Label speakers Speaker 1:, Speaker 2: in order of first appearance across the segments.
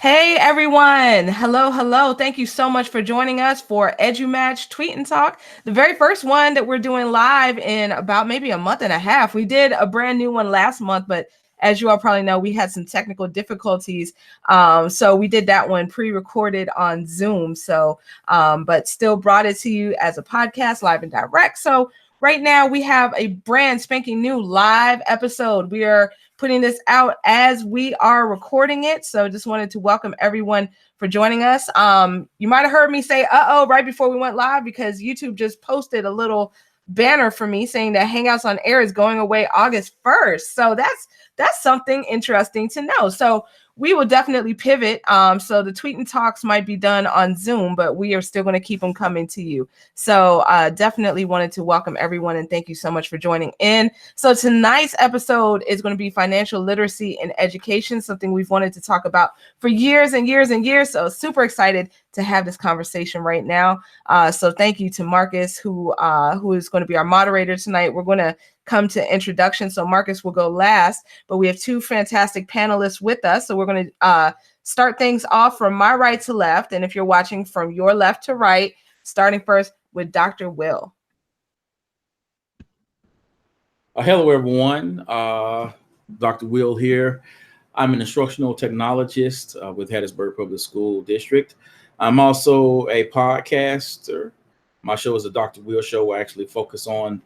Speaker 1: Hey everyone. Hello, hello. Thank you so much for joining us for EduMatch Tweet and Talk, the very first one that we're doing live in about maybe a month and a half. We did a brand new one last month, but as you all probably know, we had some technical difficulties. So we did that one pre-recorded on Zoom. But still brought it to you as a podcast, live and direct. So right now we have a brand spanking new live episode. We are putting this out as we are recording it. So just wanted to welcome everyone for joining us. You might have heard me say uh-oh right before we went live because YouTube just posted a little banner for me saying that Hangouts on Air is going away August 1st. So that's something interesting to know. So we will definitely pivot. So the tweet and talks might be done on Zoom, but we are still going to keep them coming to you. So definitely wanted to welcome everyone and thank you so much for joining in. So tonight's episode is going to be financial literacy and education, something we've wanted to talk about for years and years and years. So super excited to have this conversation right now. So thank you to Marcus, who is going to be our moderator tonight. We're going to come to introduction. So Marcus will go last, but we have two fantastic panelists with us. So we're going to start things off from my right to left. And if you're watching from your left to right, starting first with Dr. Will.
Speaker 2: Hello, everyone. Dr. Will here. I'm an instructional technologist with Hattiesburg Public School District. I'm also a podcaster. My show is the Dr. Will Show. I actually focus on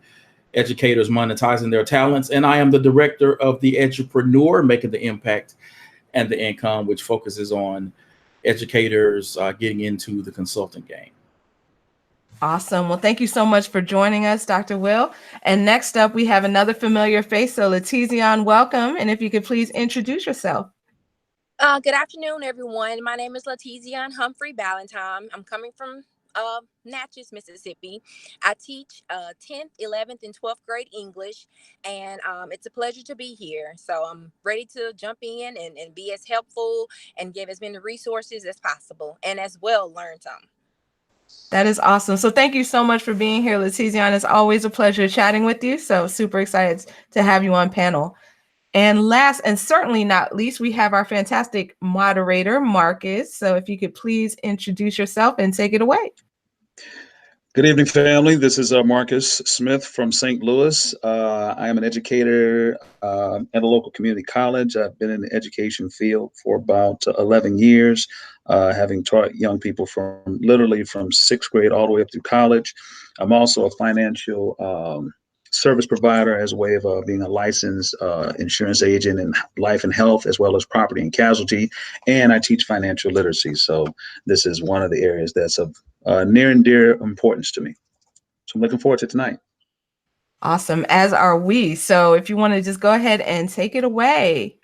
Speaker 2: educators monetizing their talents. And I am the director of the Edupreneur, Making the Impact and the Income, which focuses on educators getting into the consulting game.
Speaker 1: Awesome. Well, thank you so much for joining us, Dr. Will. And next up, we have another familiar face. So Letizian, welcome. And if you could please introduce yourself.
Speaker 3: Good afternoon, everyone. My name is Letizian Humphrey Ballantyne. I'm coming from Natchez, Mississippi. I teach 10th, 11th, and 12th grade English, and it's a pleasure to be here. So I'm ready to jump in and be as helpful and give as many resources as possible, and as well learn some.
Speaker 1: That is awesome. So thank you so much for being here, Letizian. It's always a pleasure chatting with you. So super excited to have you on panel. And last and certainly not least, we have our fantastic moderator, Marcus. So if you could please introduce yourself and take it away.
Speaker 4: Good evening, family. This is Marcus Smith from St. Louis. I am an educator at a local community college. I've been in the education field for about 11 years, having taught young people literally from 6th grade all the way up through college. I'm also a financial service provider as a way of being a licensed insurance agent in life and health, as well as property and casualty. And I teach financial literacy. So this is one of the areas that's of near and dear importance to me. So I'm looking forward to tonight.
Speaker 1: Awesome, as are we. So if you want to just go ahead and take it away.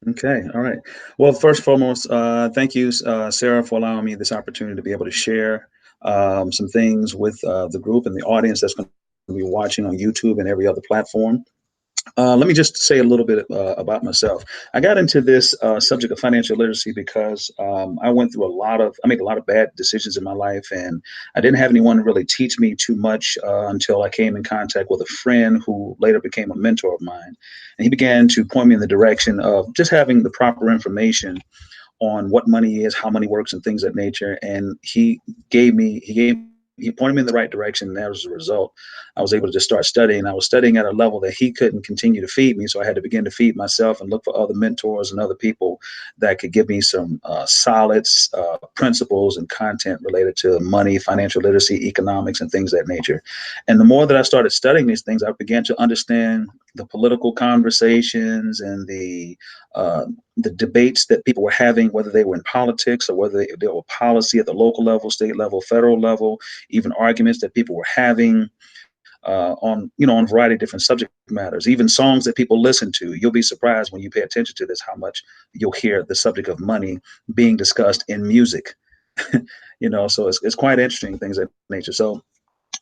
Speaker 4: Okay, all right. Well, first and foremost, thank you, Sarah, for allowing me this opportunity to be able to share some things with the group and the audience that's going to be watching on YouTube and every other platform. Let me just say a little bit about myself. I got into this subject of financial literacy because I made a lot of bad decisions in my life, and I didn't have anyone to really teach me too much until I came in contact with a friend who later became a mentor of mine. And he began to point me in the direction of just having the proper information on what money is, how money works, and things of that nature. And he pointed me in the right direction, and as a result, I was able to just start studying. I was studying at a level that he couldn't continue to feed me, so I had to begin to feed myself and look for other mentors and other people that could give me some solid principles and content related to money, financial literacy, economics, and things of that nature. And the more that I started studying these things, I began to understand the political conversations and the debates that people were having, whether they were in politics or whether they were policy at the local level, state level, federal level, even arguments that people were having on a variety of different subject matters, even songs that people listen to. You'll be surprised when you pay attention to this, how much you'll hear the subject of money being discussed in music. So it's quite interesting, things of that nature. So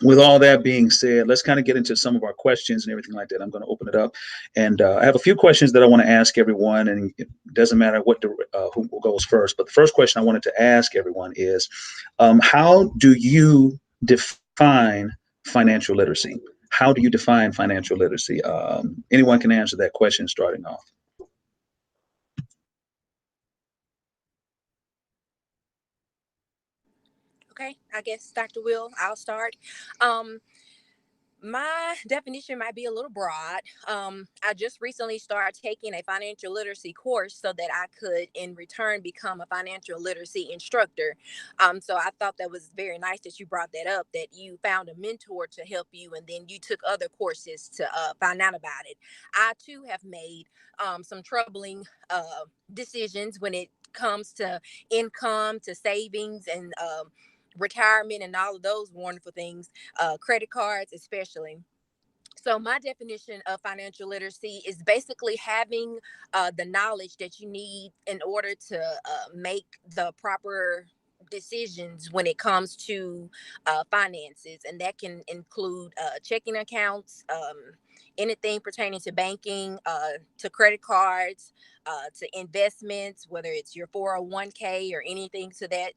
Speaker 4: with all that being said, let's kind of get into some of our questions and everything like that. I'm going to open it up, and I have a few questions that I want to ask everyone, and it doesn't matter who goes first. But the first question I wanted to ask everyone is, how do you define financial literacy? How do you define financial literacy? Anyone can answer that question starting off.
Speaker 3: Okay, I guess Dr. Will, I'll start. My definition might be a little broad. I just recently started taking a financial literacy course so that I could, in return, become a financial literacy instructor. So I thought that was very nice that you brought that up, that you found a mentor to help you, and then you took other courses to find out about it. I, too, have made some troubling decisions when it comes to income, to savings, and retirement, and all of those wonderful things, credit cards especially. So my definition of financial literacy is basically having the knowledge that you need in order to make the proper decisions when it comes to finances, and that can include checking accounts, anything pertaining to banking, to credit cards, to investments, whether it's your 401k or anything to that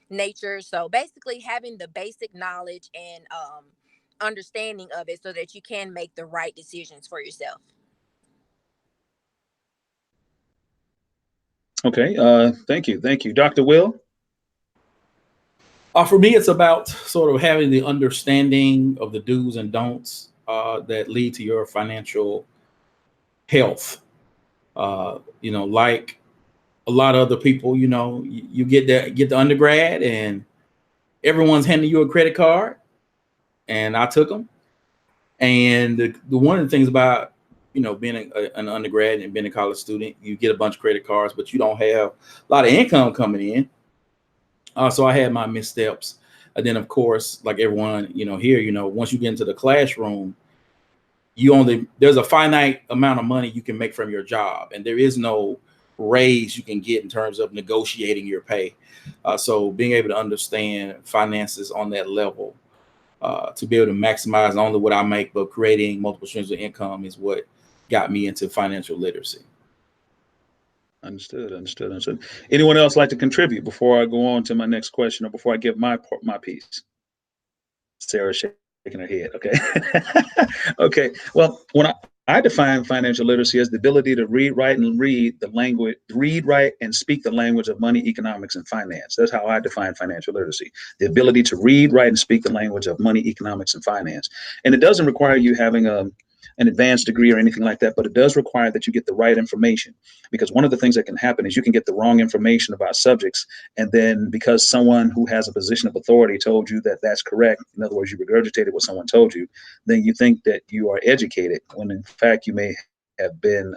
Speaker 3: nature. So basically having the basic knowledge and understanding of it so that you can make the right decisions for yourself.
Speaker 4: Okay. Thank you. Thank you. Dr. Will?
Speaker 2: For me, it's about sort of having the understanding of the do's and don'ts that lead to your financial health. Like a lot of other people, you get the undergrad and everyone's handing you a credit card, and I took them. And the one of the things about being an undergrad and being a college student, you get a bunch of credit cards, but you don't have a lot of income coming in. So I had my missteps. And then, of course, like everyone, here, once you get into the classroom, there's a finite amount of money you can make from your job, and there is no raise you can get in terms of negotiating your pay. So being able to understand finances on that level, to be able to maximize not only what I make, but creating multiple streams of income is what got me into financial literacy.
Speaker 4: Understood. Anyone else like to contribute before I go on to my next question, or before I give my piece? Sarah shaking her head. Okay. Okay. Well, when I define financial literacy as the ability to read, write, and speak the language of money, economics, and finance. That's how I define financial literacy. The ability to read, write, and speak the language of money, economics, and finance. And it doesn't require you having an advanced degree or anything like that, but it does require that you get the right information, because one of the things that can happen is you can get the wrong information about subjects, and then because someone who has a position of authority told you that that's correct, in other words, you regurgitated what someone told you, then you think that you are educated when in fact you may have been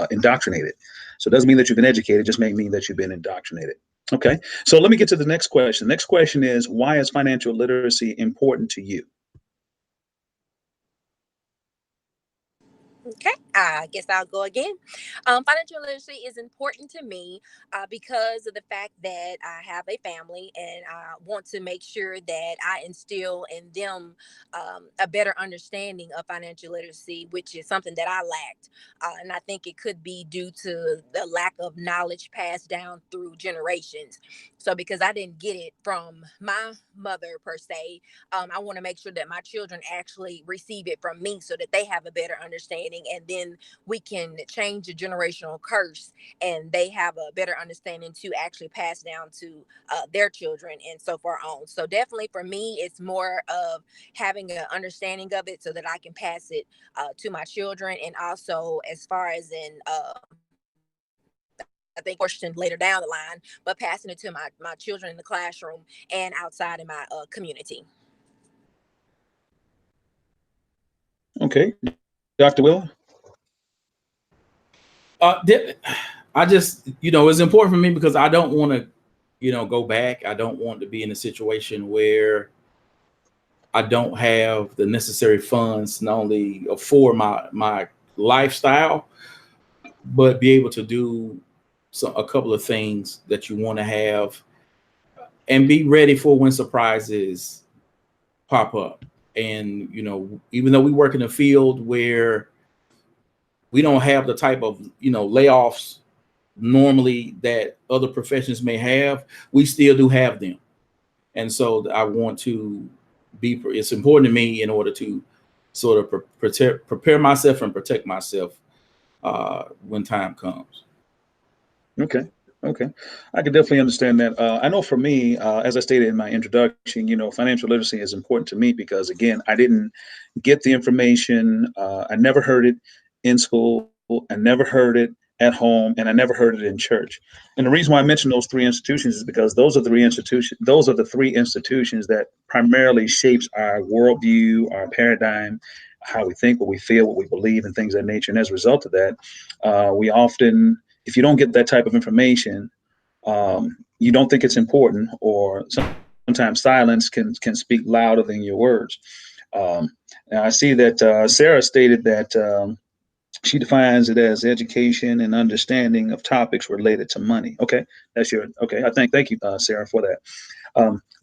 Speaker 4: indoctrinated. So it doesn't mean that you've been educated, it just may mean that you've been indoctrinated. Okay, so let me get to the next question. Next question is, why is financial literacy important to you?
Speaker 3: Okay, I guess I'll go again. Financial literacy is important to me because of the fact that I have a family, and I want to make sure that I instill in them a better understanding of financial literacy, which is something that I lacked. And I think it could be due to the lack of knowledge passed down through generations. So because I didn't get it from my mother per se, I want to make sure that my children actually receive it from me so that they have a better understanding, and then we can change the generational curse and they have a better understanding to actually pass down to their children and so far on. So definitely for me, it's more of having an understanding of it so that I can pass it to my children, and also as far as in I think portion later down the line, but passing it to my children in the classroom and outside in my community.
Speaker 4: Okay, Dr. Will?
Speaker 2: I just, it's important for me because I don't want to, go back. I don't want to be in a situation where I don't have the necessary funds not only for my lifestyle, but be able to do a couple of things that you want to have and be ready for when surprises pop up. And, even though we work in a field where we don't have the type of, layoffs normally that other professions may have, we still do have them. And so I want to it's important to me in order to sort of prepare myself and protect myself when time comes.
Speaker 4: Okay. Okay, I can definitely understand that. I know for me, as I stated in my introduction, financial literacy is important to me because, again, I didn't get the information. I never heard it in school. I never heard it at home, and I never heard it in church. And the reason why I mention those three institutions is because those are the three institutions that primarily shapes our worldview, our paradigm, how we think, what we feel, what we believe, and things of that nature. And as a result of that, we often, if you don't get that type of information, you don't think it's important, or sometimes silence can speak louder than your words. Now I see that Sarah stated that she defines it as education and understanding of topics related to money. Okay, okay. Thank you, Sarah, for that.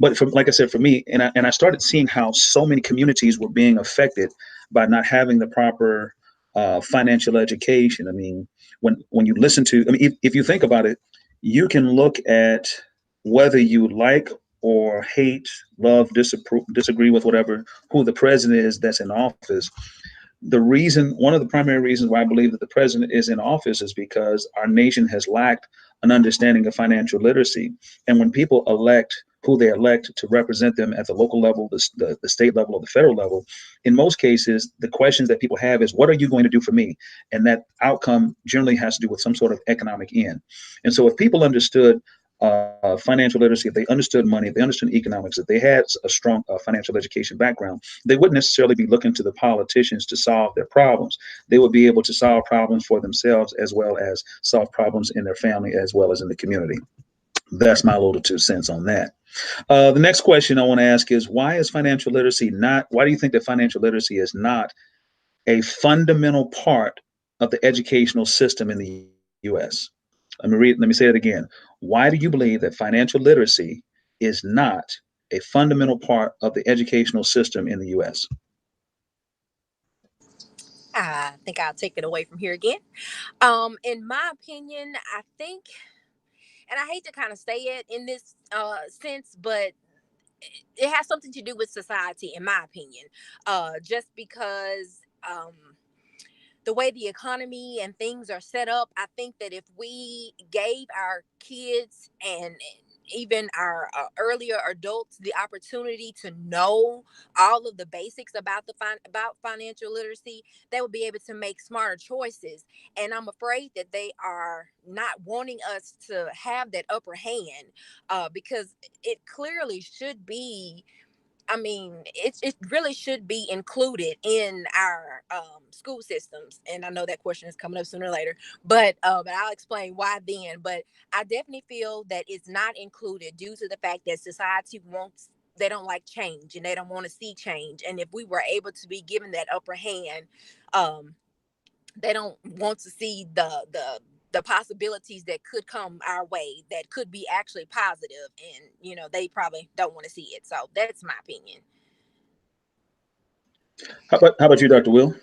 Speaker 4: But like I said, for me, and I started seeing how so many communities were being affected by not having the proper financial education. I mean, when you listen to, I mean, if you think about it, you can look at whether you like or hate, love, disapprove, disagree with whatever who the president is that's in office. One of the primary reasons why I believe that the president is in office is because our nation has lacked an understanding of financial literacy. And when people elect who they elect to represent them at the local level, the state level, or the federal level, in most cases, the questions that people have is, what are you going to do for me? And that outcome generally has to do with some sort of economic end. And so if people understood financial literacy, if they understood money, if they understood economics, if they had a strong financial education background, they wouldn't necessarily be looking to the politicians to solve their problems. They would be able to solve problems for themselves, as well as solve problems in their family, as well as in the community. That's my little 2 cents on that. The next question I want to ask is, why do you think that financial literacy is not a fundamental part of the educational system in the U.S.? Let me say it again. Why do you believe that financial literacy is not a fundamental part of the educational system in the U.S.?
Speaker 3: I think I'll take it away from here again. In my opinion, I think, and I hate to kind of say it in this sense, but it has something to do with society, in my opinion. Just because the way the economy and things are set up, I think that if we gave our kids and even our earlier adults the opportunity to know all of the basics about about financial literacy, they would be able to make smarter choices. And I'm afraid that they are not wanting us to have that upper hand, because it clearly should be, I mean, it really should be included in our school systems. And I know that question is coming up sooner or later, but I'll explain why then. But I definitely feel that it's not included due to the fact that society wants, they don't like change and they don't want to see change. And if we were able to be given that upper hand, um, they don't want to see the possibilities that could come our way that could be actually positive, and they probably don't want to see it. So that's my opinion.
Speaker 4: How about you, Dr. Will?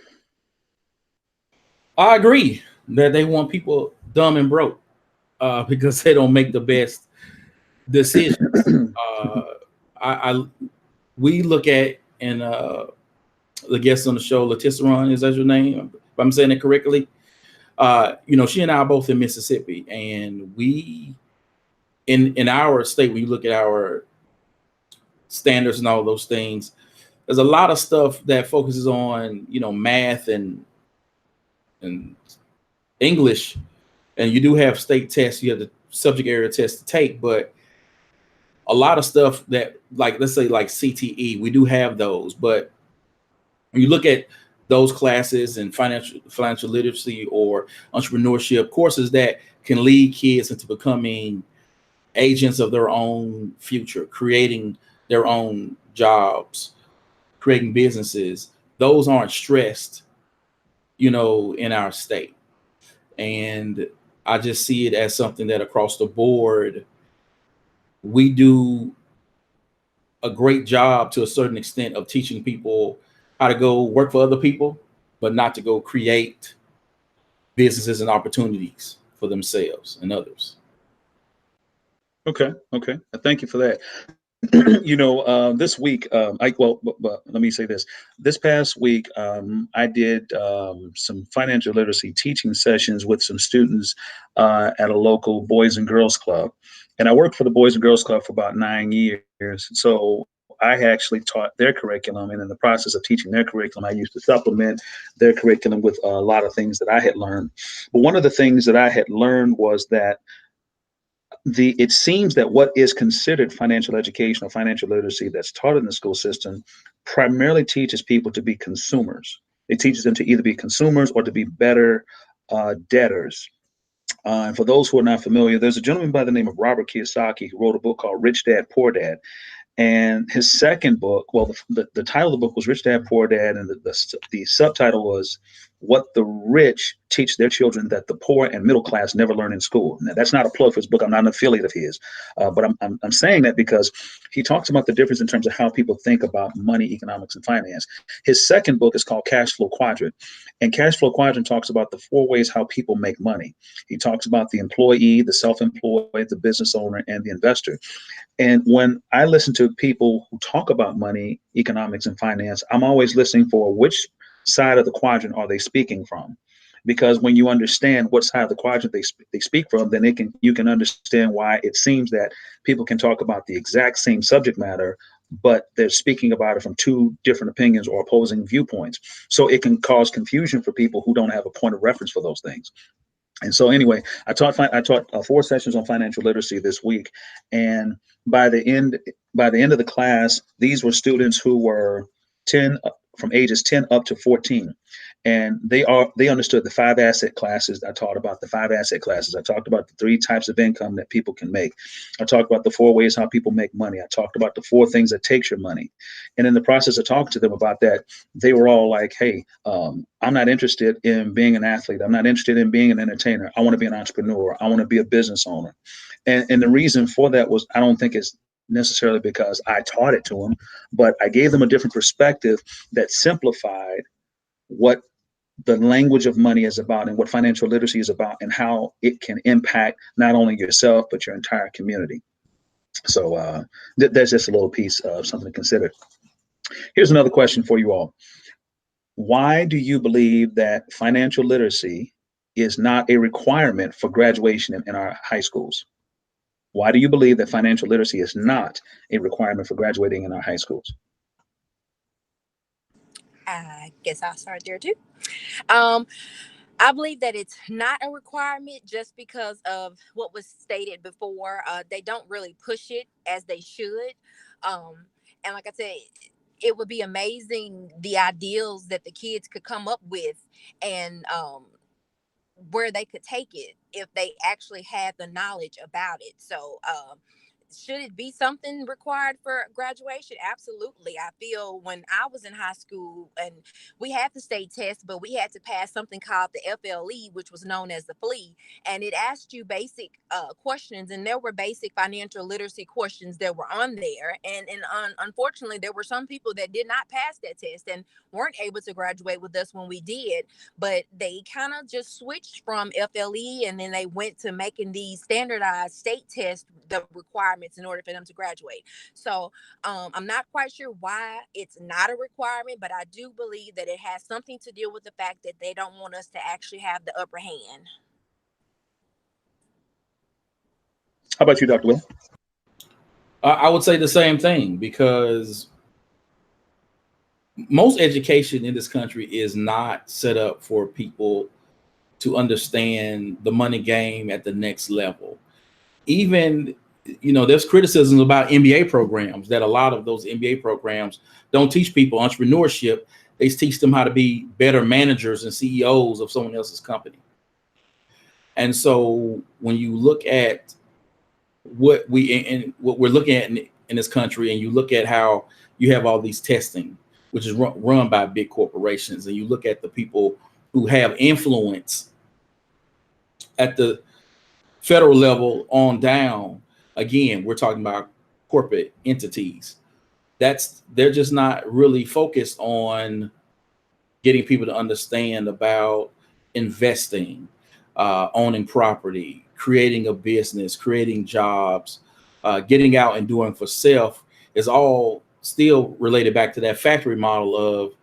Speaker 2: I agree that they want people dumb and broke because they don't make the best decisions. We look at, and the guest on the show, Leticia, is that your name? If I'm saying it correctly. She and I are both in Mississippi, and we, in our state, when you look at our standards and all those things, there's a lot of stuff that focuses on, math and English, and you do have state tests, you have the subject area test to take, but a lot of stuff that, like, let's say like CTE, we do have those, but when you look at those classes and financial literacy or entrepreneurship courses that can lead kids into becoming agents of their own future, creating their own jobs, creating businesses, those aren't stressed, in our state. And I just see it as something that across the board, we do a great job to a certain extent of teaching people how to go work for other people, but not to go create businesses and opportunities for themselves and others.
Speaker 4: Okay. Thank you for that. This week, but let me say this. This past week, I did some financial literacy teaching sessions with some students at a local Boys and Girls Club. And I worked for the Boys and Girls Club for about 9 years. So I actually taught their curriculum. And in the process of teaching their curriculum, I used to supplement their curriculum with a lot of things that I had learned. But one of the things that I had learned was that it seems that what is considered financial education or financial literacy that's taught in the school system primarily teaches people to be consumers. It teaches them to either be consumers or to be better debtors. And for those who are not familiar, there's a gentleman by the name of Robert Kiyosaki who wrote a book called Rich Dad, Poor Dad. And his second book, well, the title of the book was Rich Dad, Poor Dad, and the subtitle was What the Rich Teach Their Children That the Poor and Middle Class Never Learn in School. Now, that's not a plug for his book. I'm not an affiliate of his, but I'm saying that because he talks about the difference in terms of how people think about money, economics, and finance. His second book is called Cash Flow Quadrant, and Cash Flow Quadrant talks about the 4 ways how people make money. He talks about the employee, the self-employed, the business owner, and the investor. And when I listen to people who talk about money, economics, and finance, I'm always listening for which side of the quadrant are they speaking from? Because when you understand what side of the quadrant they speak from, then you can understand why it seems that people can talk about the exact same subject matter, but they're speaking about it from 2 different opinions or opposing viewpoints. So it can cause confusion for people who don't have a point of reference for those things. And so anyway, I taught 4 sessions on financial literacy this week, and by the end of the class, these were students who were 10 from ages 10 up to 14, and they understood the 5 asset classes. I taught about the 5 asset classes. I talked about the 3 types of income that people can make. I talked about the 4 ways how people make money. I talked about the 4 things that takes your money, and in the process of talking to them about that, they were all like, "Hey, I'm not interested in being an athlete. I'm not interested in being an entertainer. I want to be an entrepreneur. I want to be a business owner." And the reason for that was, I don't think it's necessarily because I taught it to them, but I gave them a different perspective that simplified what the language of money is about and what financial literacy is about and how it can impact not only yourself, but your entire community. So that's just a little piece of something to consider. Here's another question for you all. Why do you believe that financial literacy is not a requirement for graduation in our high schools? Why do you believe that financial literacy is not a requirement for graduating in our high schools?
Speaker 3: I guess I'll start there too. Um, I believe that it's not a requirement just because of what was stated before. They don't really push it as they should. And like I said, it would be amazing the ideals that the kids could come up with, and where they could take it if they actually had the knowledge about it. So should it be something required for graduation? Absolutely. I feel when I was in high school and we had the state test, but we had to pass something called the FLE, which was known as the FLE, and it asked you basic questions, and there were basic financial literacy questions that were on there, and unfortunately there were some people that did not pass that test and weren't able to graduate with us when we did. But they kind of just switched from FLE, and then they went to making these standardized state tests the requirements in order for them to graduate. So I'm not quite sure why it's not a requirement, but I do believe that it has something to do with the fact that they don't want us to actually have the upper hand.
Speaker 4: How about you, Dr. Will?
Speaker 2: I would say the same thing, because most education in this country is not set up for people to understand the money game at the next level. Even, there's criticisms about MBA programs, that a lot of those MBA programs don't teach people entrepreneurship. They teach them how to be better managers and CEOs of someone else's company. And so when you look at what we're looking at in this country, and you look at how you have all these testing, which is run by big corporations, and you look at the people who have influence at the federal level on down, again, we're talking about corporate entities. They're just not really focused on getting people to understand about investing, owning property, creating a business, creating jobs, getting out and doing for self, is all still related back to that factory model of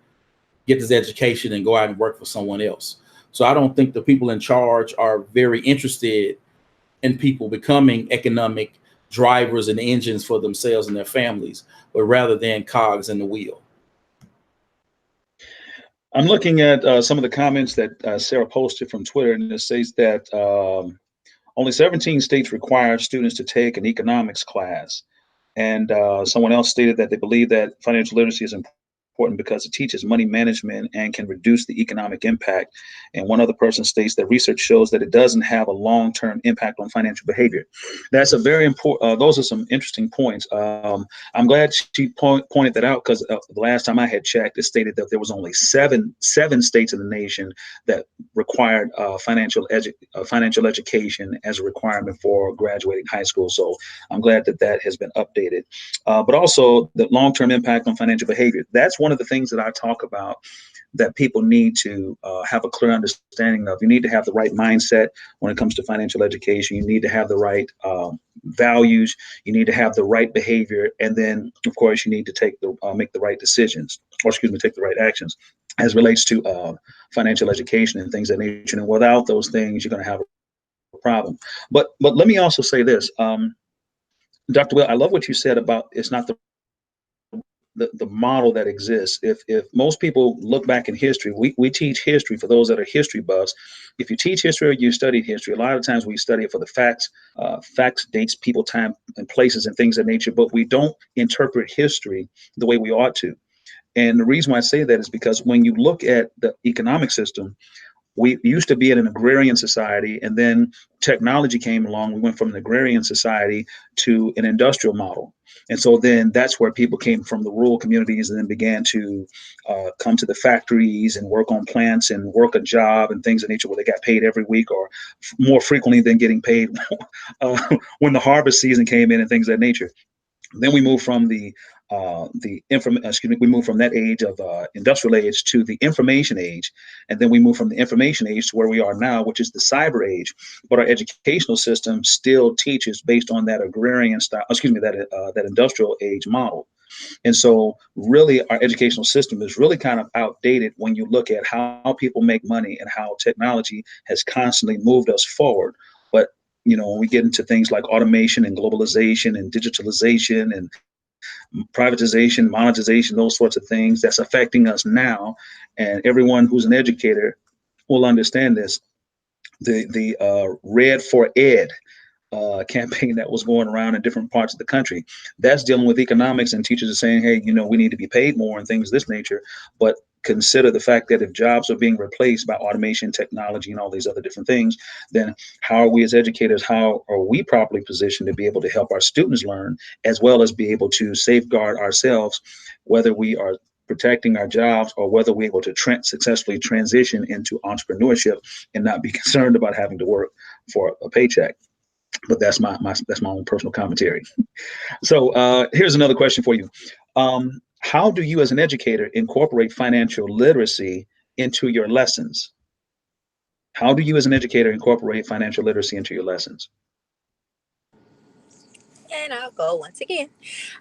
Speaker 2: get this education and go out and work for someone else. So I don't think the people in charge are very interested in people becoming economic drivers and engines for themselves and their families, but rather than cogs in the wheel.
Speaker 4: I'm looking at some of the comments that Sarah posted from Twitter, and it says that only 17 states require students to take an economics class. And someone else stated that they believe that financial literacy is important because it teaches money management and can reduce the economic impact. And one other person states that research shows that it doesn't have a long-term impact on financial behavior. That's a very important, those are some interesting points. I'm glad she pointed that out, because the last time I had checked, it stated that there was only seven states in the nation that required financial education as a requirement for graduating high school. So I'm glad that that has been updated. But also the long-term impact on financial behavior. That's one of the things that I talk about that people need to have a clear understanding of. You need to have the right mindset when it comes to financial education. You need to have the right values. You need to have the right behavior. And then, of course, you need to make the right decisions, or take the right actions as relates to financial education and things of that nature. And without those things, you're going to have a problem. But let me also say this. Dr. Will, I love what you said about it's not the model that exists. If most people look back in history, we teach history for those that are history buffs. If you teach history or you study history, a lot of times we study it for the facts, dates, people, time, and places, and things of nature, but we don't interpret history the way we ought to. And the reason why I say that is because when you look at the economic system, we used to be in an agrarian society, and then technology came along. We went from an agrarian society to an industrial model. And so then that's where people came from the rural communities and then began to come to the factories and work on plants and work a job and things of nature, where they got paid every week, or more frequently than getting paid when the harvest season came in and things of that nature. Then we moved from we moved from that age of industrial age to the information age, and then we moved from the information age to where we are now, which is the cyber age. But our educational system still teaches based on that agrarian style, that industrial age model. And so really our educational system is really kind of outdated when you look at how people make money and how technology has constantly moved us forward. But when we get into things like automation and globalization and digitalization and privatization, monetization, those sorts of things, that's affecting us now. And everyone who's an educator will understand this. The Red for Ed campaign that was going around in different parts of the country, that's dealing with economics, and teachers are saying, hey, we need to be paid more and things of this nature. But consider the fact that if jobs are being replaced by automation, technology, and all these other different things, then how are we as educators, how are we properly positioned to be able to help our students learn, as well as be able to safeguard ourselves, whether we are protecting our jobs or whether we're able to successfully transition into entrepreneurship and not be concerned about having to work for a paycheck. But that's my own personal commentary. So here's another question for you. How do you as an educator incorporate financial literacy into your lessons? How do you as an educator incorporate financial literacy into your lessons?
Speaker 3: And I'll go once again.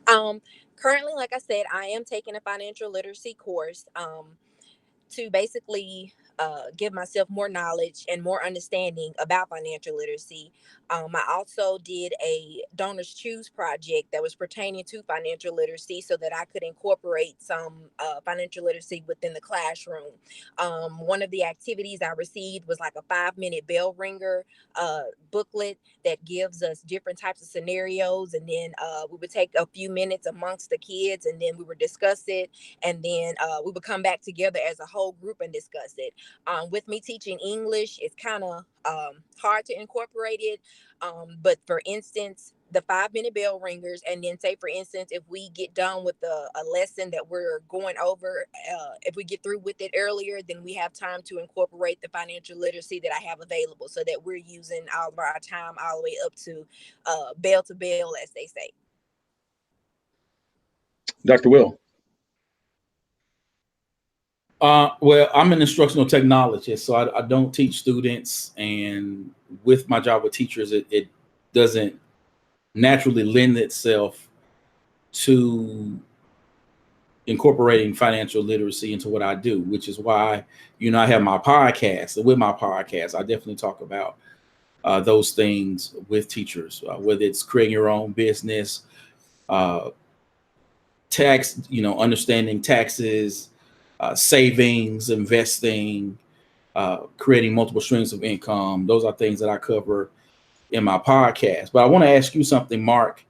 Speaker 3: Currently, like I said, I am taking a financial literacy course to basically give myself more knowledge and more understanding about financial literacy. I also did a Donors Choose project that was pertaining to financial literacy so that I could incorporate some financial literacy within the classroom. One of the activities I received was like a 5-minute bell ringer booklet that gives us different types of scenarios. And then we would take a few minutes amongst the kids, and then we would discuss it. And then we would come back together as a whole group and discuss it. With me teaching English, it's kind of hard to incorporate it. But for instance, the 5-minute bell ringers, and then say, for instance, if we get done with a lesson that we're going over, if we get through with it earlier, then we have time to incorporate the financial literacy that I have available, so that we're using all of our time all the way up to bell to bell, as they say.
Speaker 4: Dr. Will.
Speaker 2: Well, I'm an instructional technologist, so I don't teach students, and with my job with teachers, it doesn't naturally lend itself to incorporating financial literacy into what I do, which is why, I have my podcast. And with my podcast, I definitely talk about those things with teachers, whether it's creating your own business, tax, understanding taxes, savings, investing, creating multiple streams of income. Those are things that I cover in my podcast. But I want to ask you something, Mark,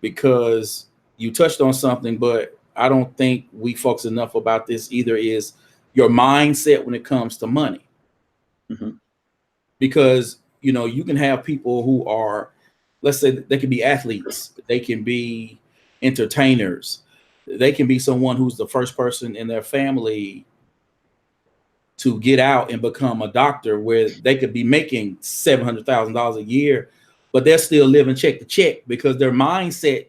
Speaker 2: because you touched on something, but I don't think we focus enough about this either, is your mindset when it comes to money.
Speaker 4: Mm-hmm.
Speaker 2: Because, you can have people who are, let's say they can be athletes, they can be entertainers, they can be someone who's the first person in their family to get out and become a doctor, where they could be making $700,000 a year, but they're still living check to check because their mindset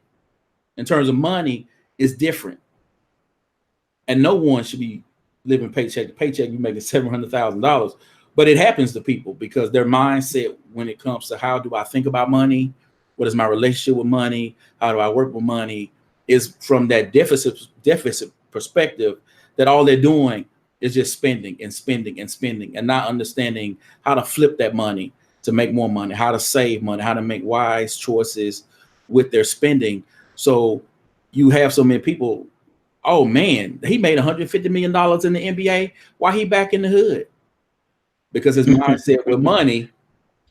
Speaker 2: in terms of money is different. And no one should be living paycheck to paycheck. You're making $700,000, but it happens to people because their mindset when it comes to how do I think about money, what is my relationship with money, how do I work with money, is from that deficit perspective, that all they're doing is just spending and spending and spending and not understanding how to flip that money to make more money, how to save money, how to make wise choices with their spending. So you have so many people, oh man, he made $150 million in the NBA. Why he back in the hood? Because his mindset with money,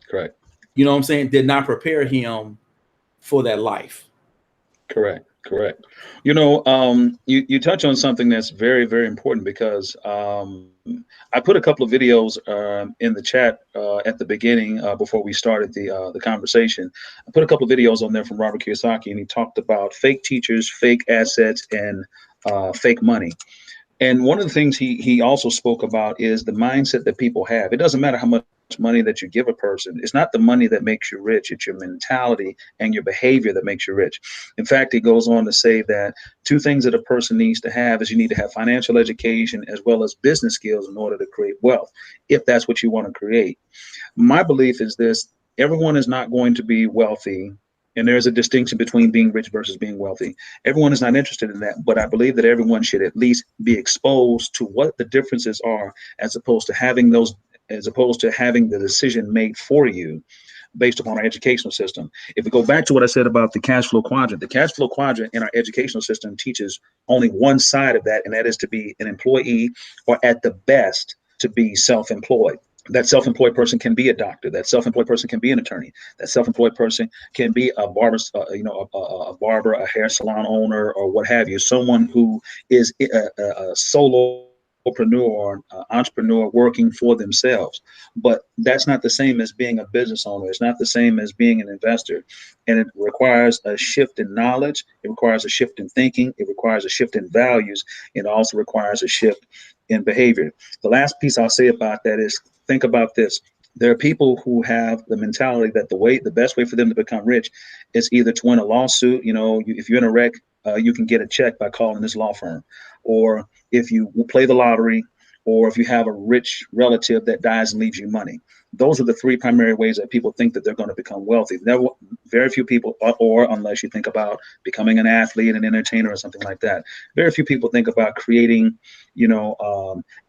Speaker 4: correct,
Speaker 2: you know what I'm saying, did not prepare him for that life.
Speaker 4: Correct. You touch on something that's very, very important because I put a couple of videos in the chat at the beginning before we started the conversation. I put a couple of videos on there from Robert Kiyosaki, and he talked about fake teachers, fake assets, and fake money. And one of the things he also spoke about is the mindset that people have. It doesn't matter how much money that you give a person. It's not the money that makes you rich. It's your mentality and your behavior that makes you rich. In fact, he goes on to say that two things that a person needs to have is you need to have financial education as well as business skills in order to create wealth, if that's what you want to create. My belief is this: everyone is not going to be wealthy. And there's a distinction between being rich versus being wealthy. Everyone is not interested in that, but I believe that everyone should at least be exposed to what the differences are, as opposed to having the decision made for you based upon our educational system. If we go back to what I said about the cash flow quadrant in our educational system teaches only one side of that, and that is to be an employee, or at the best to be self-employed. That self-employed person can be a doctor. That self-employed person can be an attorney. That self-employed person can be a barber, a barber, a hair salon owner, or what have you. Someone who is a solopreneur or entrepreneur working for themselves. But that's not the same as being a business owner. It's not the same as being an investor. And it requires a shift in knowledge. It requires a shift in thinking. It requires a shift in values. It also requires a shift in behavior. The last piece I'll say about that is, think about this. There are people who have the mentality that the best way for them to become rich is either to win a lawsuit. If you're in a wreck, you can get a check by calling this law firm, or if you play the lottery, or if you have a rich relative that dies and leaves you money. Those are the three primary ways that people think that they're going to become wealthy. Very few people, or unless you think about becoming an athlete, an entertainer, or something like that, very few people think about creating,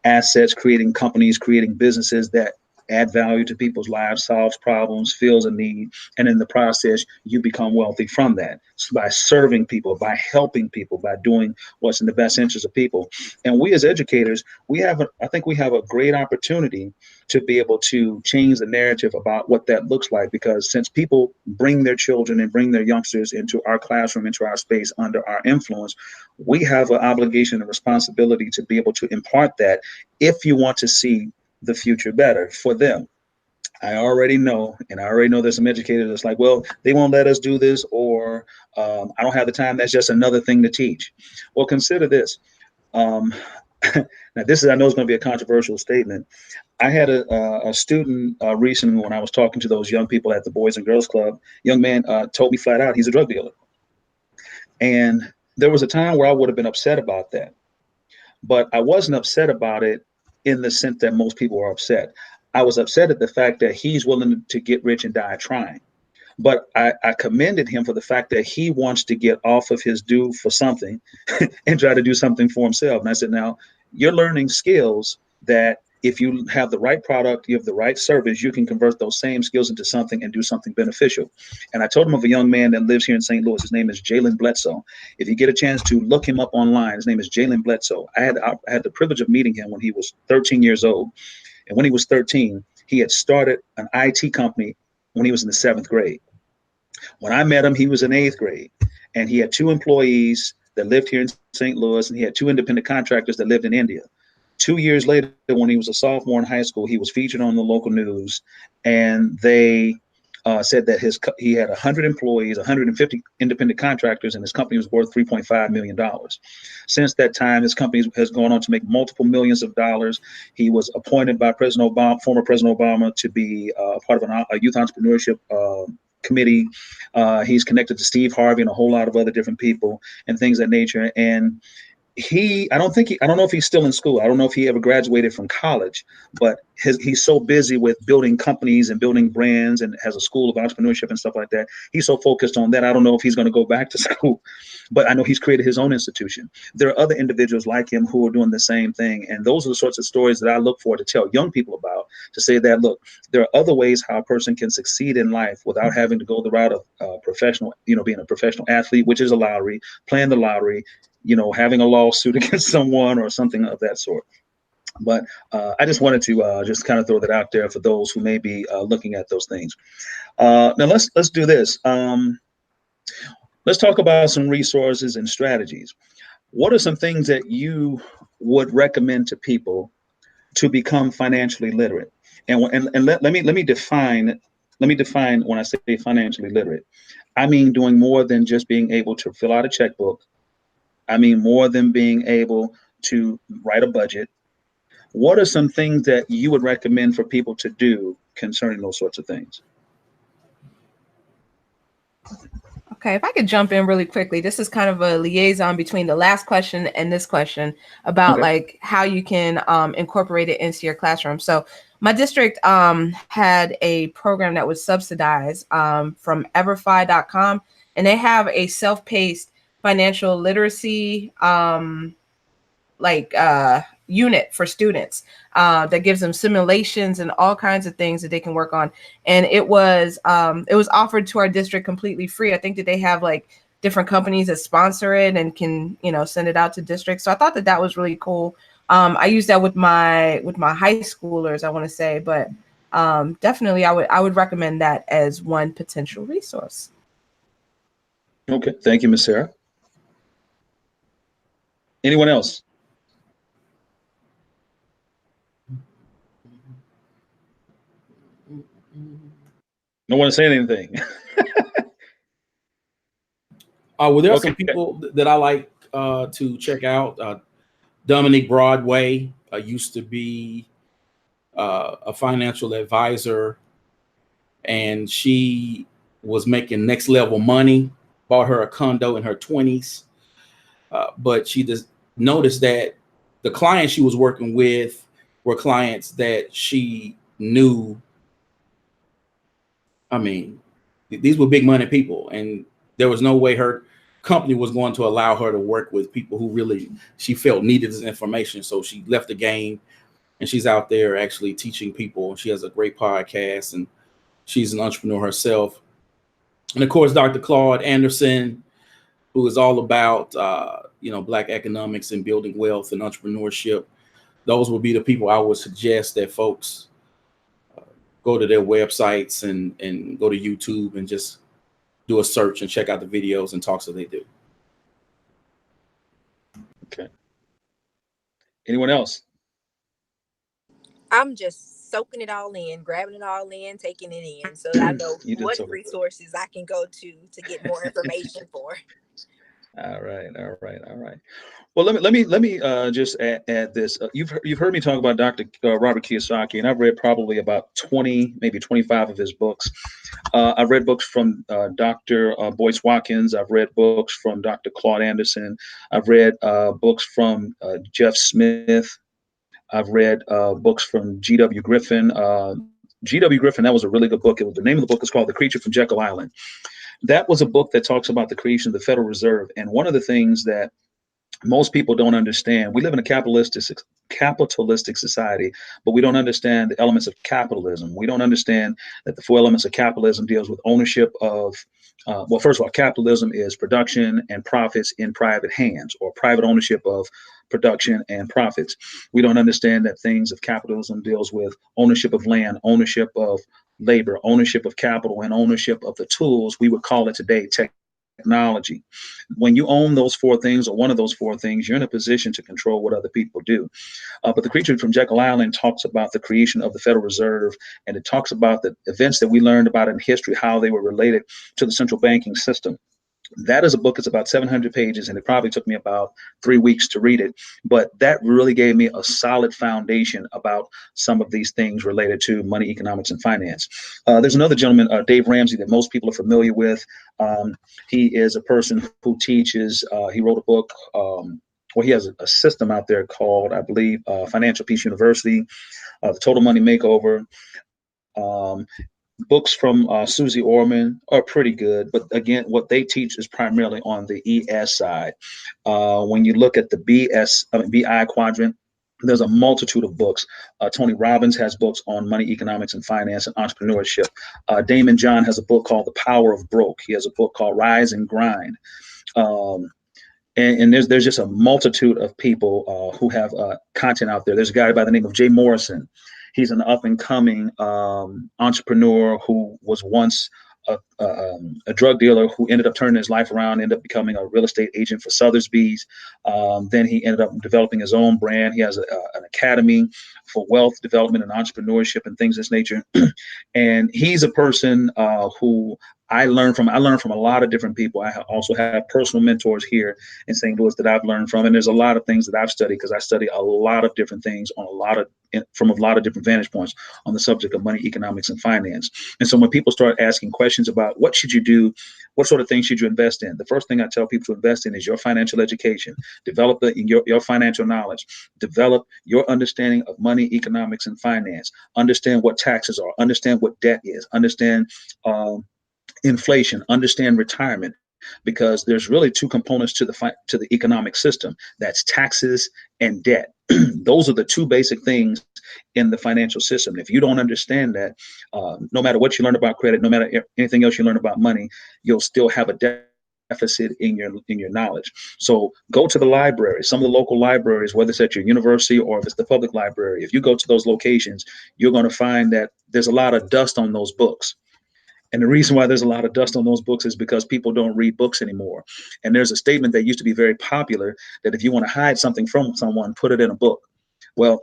Speaker 4: assets, creating companies, creating businesses that add value to people's lives, solves problems, fills a need, and in the process, you become wealthy from that. So by serving people, by helping people, by doing what's in the best interest of people. And we as educators, I think we have a great opportunity to be able to change the narrative about what that looks like, because since people bring their children and bring their youngsters into our classroom, into our space under our influence, we have an obligation and responsibility to be able to impart that if you want to see the future better for them. I already know there's some educators that's like, well, they won't let us do this, or I don't have the time. That's just another thing to teach. Well, consider this. Now, I know it's going to be a controversial statement. I had a student recently, when I was talking to those young people at the Boys and Girls Club, young man told me flat out he's a drug dealer. And there was a time where I would have been upset about that. But I wasn't upset about it in the sense that most people are upset. I was upset at the fact that he's willing to get rich and die trying. But I commended him for the fact that he wants to get off of his due for something and try to do something for himself. And I said, now you're learning skills that if you have the right product, you have the right service, you can convert those same skills into something and do something beneficial. And I told him of a young man that lives here in St. Louis. His name is Jalen Bledsoe. If you get a chance to look him up online, his name is Jalen Bledsoe. I had the privilege of meeting him when he was 13 years old. And when he was 13, he had started an IT company when he was in the 7th grade. When I met him, he was in 8th grade, and he had 2 employees that lived here in St. Louis, and he had 2 independent contractors that lived in India. 2 years later, when he was a sophomore in high school, he was featured on the local news, and they said that he had 100 employees, 150 independent contractors, and his company was worth $3.5 million. Since that time, his company has gone on to make multiple millions of dollars. He was appointed by former President Obama, to be part of a youth entrepreneurship committee. He's connected to Steve Harvey and a whole lot of other different people and things of that nature. And I don't know if he's still in school. I don't know if he ever graduated from college, but he's so busy with building companies and building brands and has a school of entrepreneurship and stuff like that. He's so focused on that. I don't know if he's going to go back to school, but I know he's created his own institution. There are other individuals like him who are doing the same thing. And those are the sorts of stories that I look for to tell young people about, to say that, look, there are other ways how a person can succeed in life without having to go the route of professional, being a professional athlete, which is a lottery, playing the lottery, having a lawsuit against someone or something of that sort. But I just wanted to just kind of throw that out there for those who may be looking at those things. Now let's do this. Let's talk about some resources and strategies. What are some things that you would recommend to people to become financially literate? And let me define when I say financially literate. I mean doing more than just being able to fill out a checkbook. I mean more than being able to write a budget. What are some things that you would recommend for people to do concerning those sorts of things?
Speaker 1: Okay, if I could jump in really quickly, this is kind of a liaison between the last question and this question about like how you can incorporate it into your classroom. So my district had a program that was subsidized from everfi.com, and they have a self-paced financial literacy unit for students that gives them simulations and all kinds of things that they can work on. And it was offered to our district completely free. I think that they have like different companies that sponsor it and can, send it out to districts. So I thought that was really cool. I use that with my high schoolers, I want to say, but definitely I would recommend that as one potential resource.
Speaker 4: Okay, thank you, Ms. Sarah. Anyone else? No one saying anything.
Speaker 2: Well, there are some people that I like to check out. Dominique Broadway used to be a financial advisor, and she was making next level money, bought her a condo in her 20s. But she just noticed that the clients she was working with were clients that she knew. I mean, these were big money people, and there was no way her company was going to allow her to work with people who really she felt needed this information. So she left the game, and she's out there actually teaching people. She has a great podcast, and she's an entrepreneur herself. And of course, Dr. Claude Anderson, who is all about Black economics and building wealth and entrepreneurship. Those would be the people I would suggest that folks go to their websites and go to YouTube and just do a search and check out the videos and talks that they do.
Speaker 4: Okay. Anyone else?
Speaker 3: I'm just soaking it all in, grabbing it all in, taking it in, so that I know what resources I can go to get more information for.
Speaker 4: All right. Well, let me just add this. You've heard me talk about Dr. Robert Kiyosaki, and I've read probably about 20, maybe 25 of his books. I've read books from Dr. Boyce Watkins. I've read books from Dr. Claude Anderson. I've read books from Jeff Smith. I've read books from G.W. Griffin, G.W. Griffin, that was a really good book. The name of the book is called The Creature from Jekyll Island. That was a book that talks about the creation of the Federal Reserve. And one of the things that most people don't understand, we live in a capitalistic society, but we don't understand the elements of capitalism. We don't understand that the four elements of capitalism deals with ownership of, well, first of all, capitalism is production and profits in private hands, or private ownership of production and profits. We don't understand that things of capitalism deals with ownership of land, ownership of labor, ownership of capital, and ownership of the tools. We would call it today technology. When you own those four things, or one of those four things, you're in a position to control what other people do. But The Creature from Jekyll Island talks about the creation of the Federal Reserve, and it talks about the events that we learned about in history, how they were related to the central banking system. That is a book. It's about 700 pages, and it probably took me about 3 weeks to read it. But that really gave me a solid foundation about some of these things related to money, economics, and finance. There's another gentleman, Dave Ramsey, that most people are familiar with. He is a person who teaches. He wrote a book. Well, he has a system out there called, I believe, Financial Peace University, the Total Money Makeover. Books from Susie Orman are pretty good, but again, what they teach is primarily on the ES side. When you look at the BI quadrant, there's a multitude of books. Tony Robbins has books on money, economics, and finance and entrepreneurship. Damon John has a book called The Power of Broke. He has a book called Rise and Grind. And there's just a multitude of people who have content out there. There's a guy by the name of Jay Morrison. He's an up-and-coming entrepreneur who was once a drug dealer who ended up turning his life around, ended up becoming a real estate agent for Sotheby's. Then he ended up developing his own brand. He has an academy for wealth development and entrepreneurship and things of this nature. And he's a person who I learned from a lot of different people. I also have personal mentors here in St. Louis that I've learned from. And there's a lot of things that I've studied, because I study a lot of different things from a lot of different vantage points on the subject of money, economics, and finance. And so when people start asking questions about what should you do, what sort of things should you invest in, the first thing I tell people to invest in is your financial education. Develop your financial knowledge. Develop your understanding of money, economics, and finance. Understand what taxes are. Understand what debt is. Understand inflation, understand retirement, because there's really two components to the economic system. That's taxes and debt. Those are the two basic things in the financial system. If you don't understand that, no matter what you learn about credit, no matter anything else you learn about money, you'll still have a deficit in your knowledge. So go to the library, some of the local libraries, whether it's at your university or if it's the public library. If you go to those locations, you're going to find that there's a lot of dust on those books. And the reason why there's a lot of dust on those books is because people don't read books anymore. And there's a statement that used to be very popular that if you want to hide something from someone, put it in a book. Well,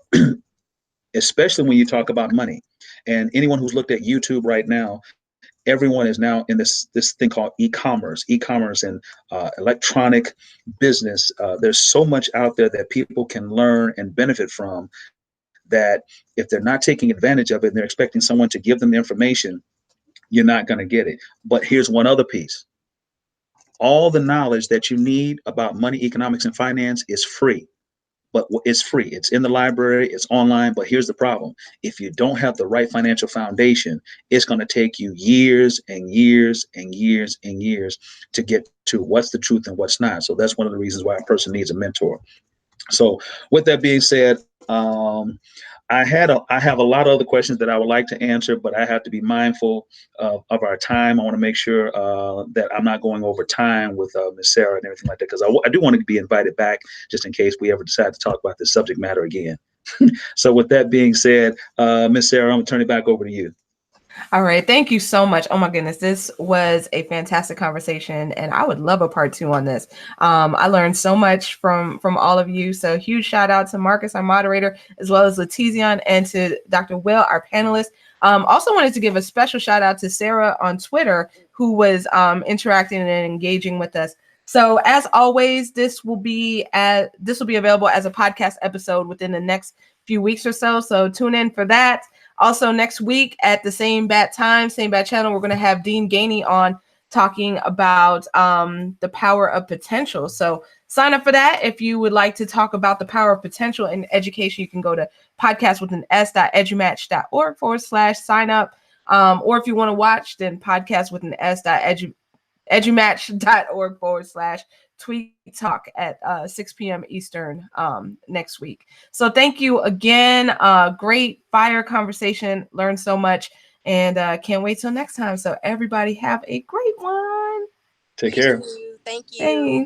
Speaker 4: especially when you talk about money. And anyone who's looked at YouTube right now, everyone is now in this thing called e-commerce and electronic business. There's so much out there that people can learn and benefit from, that if they're not taking advantage of it and they're expecting someone to give them the information, you're not going to get it. But here's one other piece. All the knowledge that you need about money, economics, and finance is free. But it's free. It's in the library. It's online. But here's the problem. If you don't have the right financial foundation, it's going to take you years and years and years and years to get to what's the truth and what's not. So that's one of the reasons why a person needs a mentor. So with that being said, I have a lot of other questions that I would like to answer, but I have to be mindful of our time. I want to make sure that I'm not going over time with Ms. Sarah and everything like that, because I do want to be invited back just in case we ever decide to talk about this subject matter again. So with that being said, Ms. Sarah, I'm going to turn it back over to you.
Speaker 1: All right. Thank you so much. Oh my goodness. This was a fantastic conversation, and I would love a part 2 on this. I learned so much from all of you. So huge shout out to Marcus, our moderator, as well as Letizian, and to Dr. Will, our panelist. Also wanted to give a special shout out to Sarah on Twitter, who was interacting and engaging with us. So as always, this will be available as a podcast episode within the next few weeks or so. So tune in for that. Also next week at the same bat time, same bat channel, we're going to have Dean Gainey on talking about the power of potential. So sign up for that. If you would like to talk about the power of potential in education, you can go to podcast.edumatch.org/sign up. Or if you want to watch, then podcast.edumatch.org/tweet talk at 6 p.m. Eastern next week. So thank you again. Great fire conversation. Learned so much, and can't wait till next time. So everybody have a great one.
Speaker 4: Take care.
Speaker 3: Thank you.
Speaker 1: Thanks.